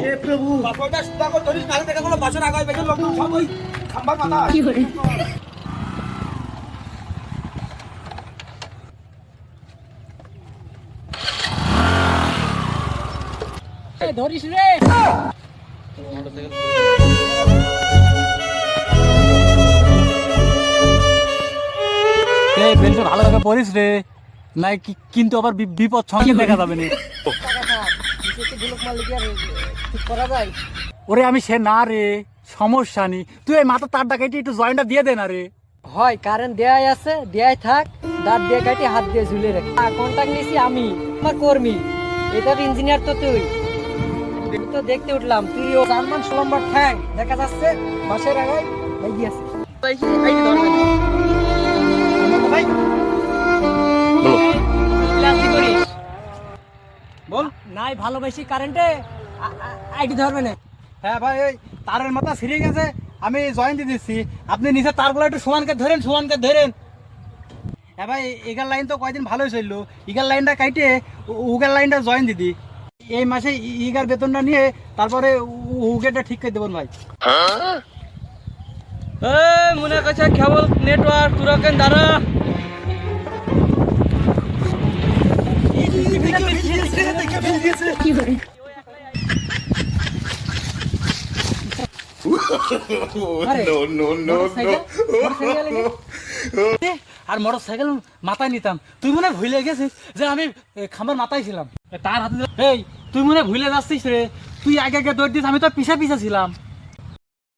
এ প্রভু বাসনটা সুদা করে ধরিস নালে দেখা গেল বাসন আগায় বেশি লোক সব ওই খাম্বার মাথা কি করে ধরিস রে বেঞ্চে ভালো করে পড়িস রে নাই কিন্তু আবার বিপদ সঙ্গে দেখা যাবে না ঠিক করা যায়। ওরে আমি সে না রে সমস্যা নেই তুই এই মাথা তার ডাকাইটি একটু জয়েন্টটা দিয়ে দে না রে হয় কারেন্ট দেয়াই আছে দেয়াই থাক দাঁত দিয়ে কাটি হাত দিয়ে ঝুলে রাখি কন্টাক্ট নিছি আমি আমার কর্মী এটার ইঞ্জিনিয়ার তো তুই আমি তো দেখতে উঠলাম তুইও জার্মান নম্বর ঠ্যাং দেখা যাচ্ছে বাসের আগায় এই আছে ভাই বল নাই ভালোবাসি কারেন্টে আইডি ধরবে না হ্যাঁ ভাই ওই তারের মাথা ছিঁড়ে গেছে আমি জয়েন্ট দিয়ে দিচ্ছি আপনি নিচে তারগুলো একটু সমানকে ধরেন হ্যাঁ ভাই এগার লাইন তো কয়দিন ভালোই চললো ইগার লাইনটা কাইটে উগার লাইনটা জয়েন দিদি এই মাসে ইগার বেতনটা নিয়ে তারপরে উগেরটা ঠিক করে দেবেন ভাই মনে করছে কেবল নেটওয়ার্ক তুরকেন দ্বারা কি করে আর মোটর সাইকেল মাথায় নিতাম তুই মনে ভুলে গেছিস যে আমি খামার মাথায় ছিলাম তার হাতে এই তুই মনে ভুলে যাচ্ছিস রে তুই আগে দৌড় দিস আমি তো পিছা ছিলাম